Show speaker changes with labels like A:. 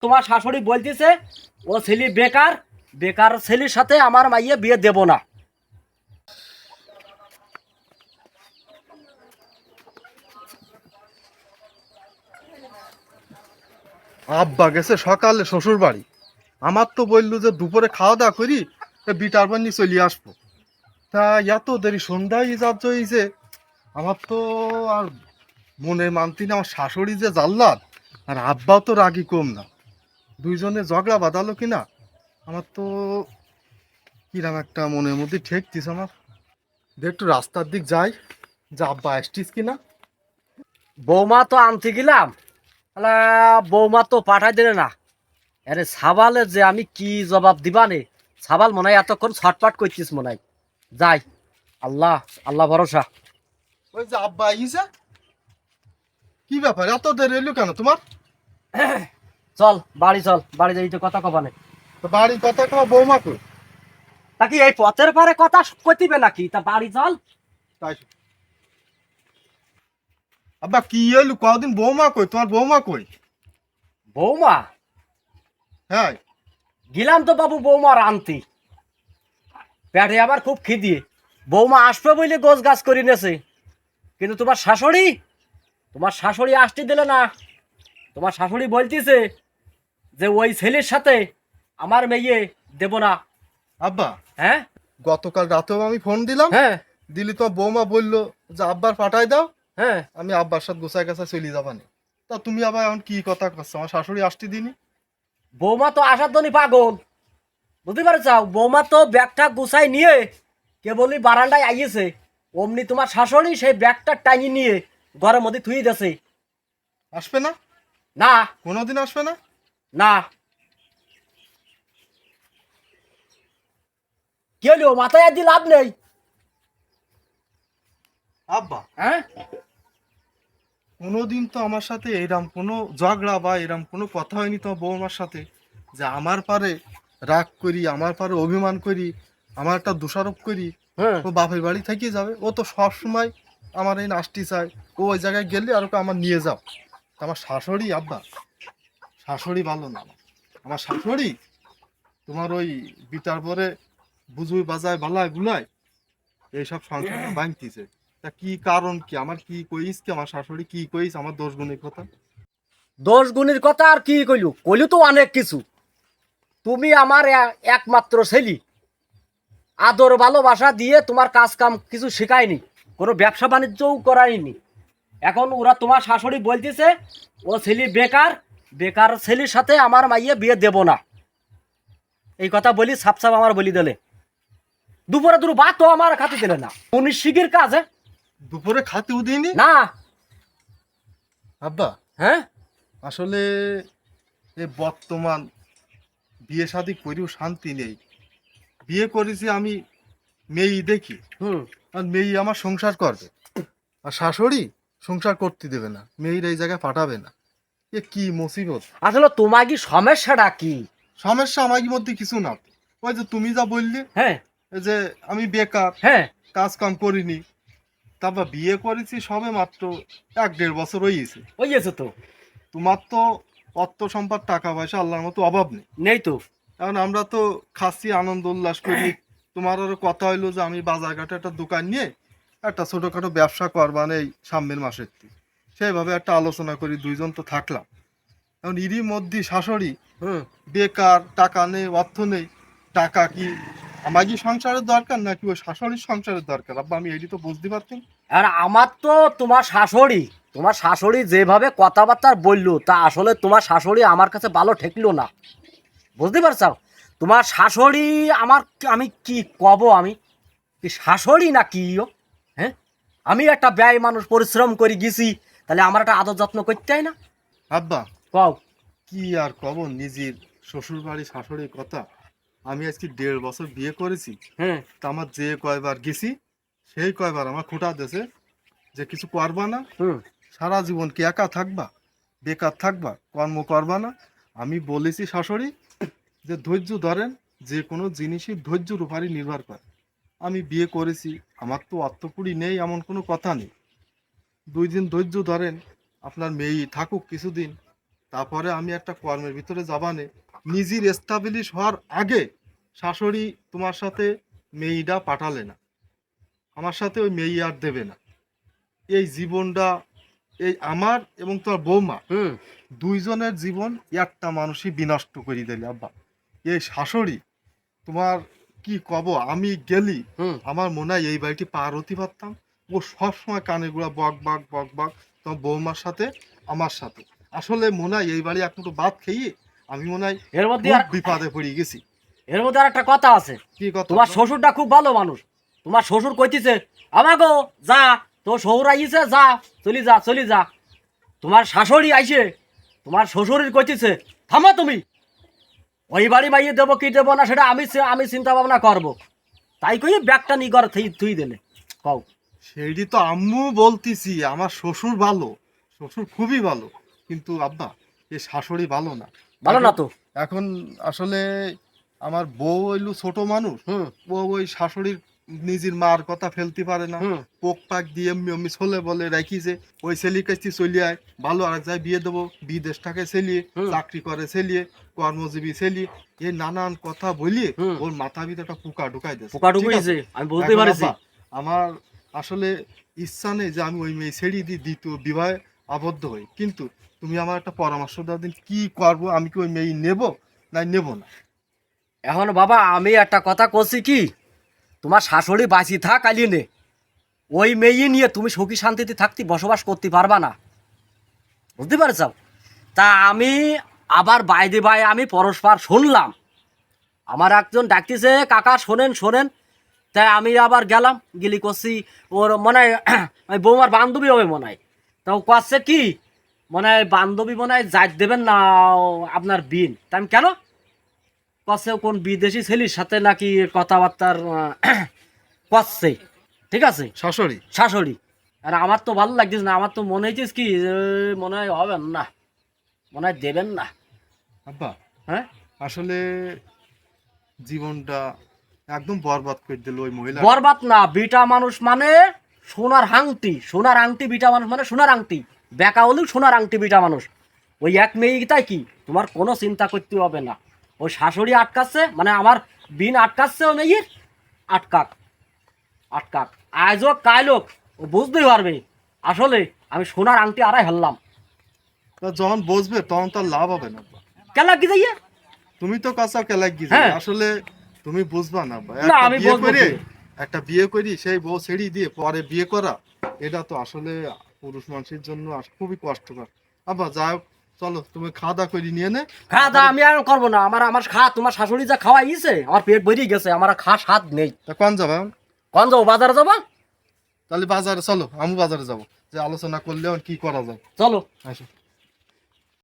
A: তোমার শাশুড়ি বলতেছে ও ছেলে বেকার, বেকার ছেলের সাথে আমার মাইয়ে বিয়ে দেব না।
B: আব্বা গেছে সকালে শ্বশুর বাড়ি। আমার তো বললো যে দুপুরে খাওয়া দাওয়া করি বিটার বাড়ি চলে আসবো। তা এত দেরি সন্ধ্যায় যাচ্ছ হয়েছে, আমার তো আর মনে মানতি না। আমার শাশুড়ি যে জাল্লাদ, আর আব্বাও তো রাগি কম না। দুইজনে ঝগড়া বাঁধালো কিনা আমার তো কিরম একটা মনের মধ্যে ঠেকতিস আমার। যে একটু রাস্তার দিক যাই, যে আব্বা আসতিস কিনা।
A: বৌমা তো আনতে গেলাম, তাহলে বৌমা তো পাঠাই দিলে না। আরে সাবালের যে আমি কি জবাব দিবানে, সাবাল মনে হয় এতক্ষণ ছটপট করছিস মনে হয়। যাই, আল্লাহ আল্লাহ ভরসা।
B: ওই যে আব্বা আইসা, কি ব্যাপার এত দেরি এলো কেন তোমার?
A: চল বাড়ি চল, বাড়ি যাই তো কথা কবানে।
B: তো বাড়ি কথা কওয়া বৌমা কই?
A: তা কি এই পথের পারে কথা কতিবে নাকি? তা বাড়ি চল।
B: তাই আব্বা কি এলো কদিন, বৌমা কই? তোমার বৌমা কই?
A: বৌমা
B: হ্যাঁ,
A: গেলাম তো বাবু বৌমার আনতি, পেটে আবার খুব খিদিয়ে। বৌমা আসবে বলে গোছ গাছ করে নেছে, কিন্তু তোমার শাশুড়ি আসতে দিলে না। তোমার শাশুড়ি বলতেছে যে ওই ছেলের সাথে আমার মেয়ে দেব না।
B: আব্বা
A: হ্যাঁ
B: গতকাল রাতেও আমি ফোন দিলাম,
A: হ্যাঁ
B: দিলি তো বৌমা বললো যে আব্বার পাঠাই দাও,
A: হ্যাঁ।
B: আমি আব্বার সাথে গোছায় গাছায় চলে যাবানি। তা তুমি আবার এখন কি কথা করছো? আমার শাশুড়ি আসতে দিনি।
A: বৌমা তো আসার জন্য পাগল, বুঝতে পারছাও? বৌমা তো ব্যাগটা গুছাই নিয়ে কেবলই বারান্দায় আইয়েছে, অমনি তোমার শাশুড়ি সেই ব্যাগটা টাঙি নিয়ে ঘরের মধ্যে থুই দেছে।
B: আসবে না?
A: না
B: কোনোদিন আসবে না?
A: না। কি হলো, মাথায় আর দিয়ে লাভ নেই।
B: আব্বা
A: হ্যাঁ
B: কোনোদিন তো আমার সাথে এরম কোনো ঝগড়া বা এরম কোনো কথা হয়নি তোমার বৌমার সাথে, যে আমার পারে রাগ করি, আমার পারে অভিমান করি, আমার একটা দোষারোপ করি
A: হ্যাঁ।
B: ও বাপের বাড়ি থেকে যাবে। ও তো সব সময় আমার এই নাচটি চায়, ও ওই জায়গায় গেলে আর ওকে আমার নিয়ে যাও। তা আমার শাশুড়ি আব্বা, শাশুড়ি ভালো না আমার। আমার শাশুড়ি তোমার ওই বিটার পরে বুঝুই বাজায় বালায় বুলায় এইসব সংসার ভাঙতিছে। তা কি কারণ কি, আমার কি কইস কি, আমার শাশুড়ি কি কইস আমার দোষ গুণের কথা?
A: দোষ গুণের কথা আর কি কইলু তো অনেক কিছু। তুমি আমার একমাত্র ছেলে, আদর ভালোবাসা দিয়ে তোমার কাজ কাম কিছু শেখায়নি, কোনো ব্যবসা বাণিজ্যও করায়নি। এখন ওরা তোমার শাশুড়ি বলতেছে ও ছেলে বেকার, বেকার ছেলের সাথে আমার মাইয়ে বিয়ে দেব না। এই কথা বলি সাপ সাপ আমার বলি দিলে। দুপুরে দুটো ভাত তো আমার খাতে দিলে না, উনি শিগির কাজ।
B: দুপুরে খাতেও দিইনি
A: না।
B: আব্বা।
A: হ্যাঁ
B: আসলে এ বর্তমান বিয়ে শাদী করেও শান্তি নেই। বিয়ে করেছি আমি মেয়েই দেখি,
A: হুম।
B: আর মেয়ে আমার সংসার করবে, আর শাশুড়ি সংসার করতে দেবে না, মেয়ের এই জায়গায় পাঠাবে না। এ কি মুসিবত!
A: আসলে তোমার কি সমস্যাটা কি?
B: সমস্যা আমার মধ্যে কিছু না। ওই যে তুমি যা বললে,
A: হ্যাঁ
B: এই যে আমি বেকার,
A: হ্যাঁ।
B: কাজ কাম করিনি, তারপর বিয়ে করেছি সবে মাত্র 1-1.5 বছর হয়েছে।
A: হয়েছে তো।
B: তোমার তো অর্থ সম্পদ টাকা পয়সা আল্লাহর মতো অভাব নেই।
A: নেই তো।
B: এখন আমরা তো খাচ্ছি, আনন্দ উল্লাস করি। তোমার আরো কথা হইলো যে আমি বাজারঘাটে একটা দোকান নিয়ে একটা ছোটখাটো ব্যবসা করবা এই সামনের মাসের থেকে। সেইভাবে একটা আলোচনা করি, দুইজন তো থাকলাম। এখন এরই মধ্যে শাশুড়ি
A: হুম।
B: বেকার, টাকা নেই, অর্থ নেই। টাকা কি আমার কি সংসারের দরকার নাকি ওই শাশুড়ির সংসারের দরকার? আব্বা আমি এইটি তো বুঝতে পারতাম।
A: আর আমার তো তোমার শাশুড়ি যেভাবে কথাবার্তা বললো, তা আসলে তোমার শাশুড়ি আমার কাছে ভালো ঠেকলো না, বুঝতে পারছো? তোমার শাশুড়ি আমার আমি কি কব, আমি কি শাশুড়ি না কি ও? হ্যাঁ, আমি একটা ব্যয় মানুষ, পরিশ্রম করে গেছি, তাহলে আমার একটা আদর যত্ন করতে হয় না?
B: আব্বা
A: কও।
B: কি আর কব নিজের শ্বশুর বাড়ি শাশুড়ির কথা। আমি আজকে 1.5 বছর বিয়ে করেছি,
A: হ্যাঁ
B: তা আমার যে কয়বার গেছি সেই কয়বার আমার খোঁটা দেছে যে কিছু করবা না,
A: হুম।
B: সারা জীবন কি একা থাকবা, বেকার থাকবা, কর্ম করবা না। আমি বলেছি শাশুড়ি যে ধৈর্য ধরেন, যে কোনো জিনিসই ধৈর্যের উপরই নির্ভর করে। আমি বিয়ে করেছি, আমার তো অর্থকুড়ি নেই এমন কোনো কথা নেই। 2 দিন ধৈর্য ধরেন, আপনার মেয়ে থাকুক কিছুদিন, তারপরে আমি একটা কর্মের ভিতরে যাবানে নিজের এস্টাবলিশ হওয়ার আগে শাশুড়ি তোমার সাথে মেয়েটা পাঠালে না, আমার সাথে ওই মেয়ে আর দেবে না। এই জীবনটা এই আমার এবং তোমার বৌমা
A: হুম
B: দুইজনের জীবন একটা মানুষই বিনষ্ট করে দিলে আব্বা। এই শাশুড়ি তোমার কি কব, আমি গেলি
A: হুম
B: আমার মনে হয় এই বাড়িটি পার হতে পারতাম। ও সবসময় কানে গুলা বক বক বক বক তোমার বৌমার সাথে আমার সাথে। আসলে মনে হয় এই বাড়ি একটু ভাত খেয়ে আমি মনে হয়
A: এর মধ্যে
B: খুব
A: আর
B: বিপদে পড়ে গেছি।
A: এর মধ্যে আর একটা কথা আছে।
B: কি কথা?
A: তোমার শ্বশুরটা খুব ভালো মানুষ। তোমার শ্বশুর কইতেছে আমাগো যা, তো শ্বশুর আইছে যা, চলি যা চলি যা। তোমার শাশুড়ি আইছে, তোমার শ্বশুরের কইতেছে থামো তুমি, ওই বাড়ি মাইয়ে দেবো কি দেবো না সেটা আমি চিন্তা ভাবনা করবো। তাই কই ব্যাগটা নি ঘর থুই দিলে কও।
B: সেইটি তো আম্মু বলতেছি, আমার শ্বশুর ভালো, শ্বশুর খুবই ভালো, কিন্তু আব্বা এই শাশুড়ি ভালো না।
A: ভালো না তো।
B: এখন আসলে আমার বউ হইলো ছোট মানুষ,
A: হুম
B: ও ওই শাশুড়ির নিজের মার কথা ফেলতে পারে না।
A: হুম
B: পোক পাক দিয়ে আমি ছোলে বলে রাখি যে ওই ছেলের কাছে চলে আয়, ভালো আর এক জায়গায় বিয়ে দেবো, বিদেশটাকে ছেলিয়ে
A: হুম।
B: চাকরি করে ছেলিয়ে কর্মজীবী ছেলিয়ে এই নানান কথা বলিয়ে
A: হুম।
B: ওর মাথা ভিতরে একটা পোকা ঢুকাই দিয়েছে।
A: পোকা
B: ঠিক আছে?
A: ঢুকাইছে, আমি বলতে
B: এখন
A: পারছি।
B: আব্বা, আমার আসলে ইচ্ছা নেই যে আমি ওই মেয়ে ছেড়ে দিই, দ্বিতীয় বিবাহে আবদ্ধ হই, কিন্তু তুমি আমার একটা পরামর্শ দাও দিন, কি করবো? আমি কি ওই মেয়ে নেব না নেব না?
A: এখন বাবা আমি একটা কথা কছি কি, তোমার শাশুড়ি বাঁচি থাক আলি নে, ওই মেয়ে নিয়ে তুমি সুখী শান্তিতে থাকতে বসবাস করতে পারবা না, বুঝতে পারছ? তা আমি আবার বাইরে বাই আমি পরস্পর শুনলাম, আমার একজন ডাকতেছে কাকা শোনেন শোনেন। তাই আমি আবার গেলাম, গিলি করছি ওর মনে হয় ওই বৌমার বান্ধবী হবে মনে হয়। তাও করছে কি মনে হয় বান্ধবী মনে হয় যাই দেবেন না আপনার বিন। তা আমি কেন করছে কোন বিদেশি ছেলের সাথে নাকি কথাবার্তার করছে, ঠিক আছে
B: শাশুড়ি?
A: শাশুড়ি। আর আমার তো ভালো লাগতেছে না, আমার তো মনে হইতেছে কি মনে হয় হবেন না, মনে হয় দেবেন না।
B: আব্বা
A: হ্যাঁ
B: আসলে জীবনটা একদম বরবাদ করে দিল ওই মহিলা।
A: বরবাদ না, বিটা মানুষ মানে সোনার আংটি, সোনার আংটি, বিটা মানুষ মানে সোনার আংটি, বেকা হলেও সোনার আংটি বিটা মানুষ। ওই এক মেয়ে তাই কি তোমার কোনো চিন্তা করতে হবে না। ওই শাশুড়ি আটকাচ্ছে মানে আমার বিন আটকাচ্ছে ও মেয়ের, আটকাক আটকাক, আজও কাইলোক ও বুঝতেই পারবে আসলে আমি সোনার আংটি আড়াই হেললাম।
B: তা যখন বসবে তখন তার লাভ হবে না আব্বা।
A: কেলা কি যাইয়া
B: তুমি তো কাঁচা কেলাক গিয়ে
A: হ্যাঁ।
B: আসলে তুমি বুঝবা না আব্বা।
A: না,
B: একটা
A: আমি
B: বিয়ে
A: বুঝবো
B: করে
A: কি?
B: একটা বিয়ে করি সেই বউ ছেড়ে দিয়ে পরে বিয়ে করা, এটা তো আসলে পুরুষ মানুষের জন্য খুবই কষ্টকর। আব্বা যাই হোক, চলো তুমি খাওয়া দাওয়া করে নিয়ে নে।
A: খাওয়া দাওয়া আমি আর করবো না, আমার আমার তোমার শাশুড়ি যা খাওয়া ইছে আমার পেট বেরিয়ে গেছে, আমার আর স্বাদ নেই।
B: তা কোন যাবা?
A: কোন যাবো? বাজারে যাবো।
B: তাহলে বাজারে চলো, আমি বাজারে যাবো, যে আলোচনা করলে আর কি করা যায়।
A: চলো।
B: আসো।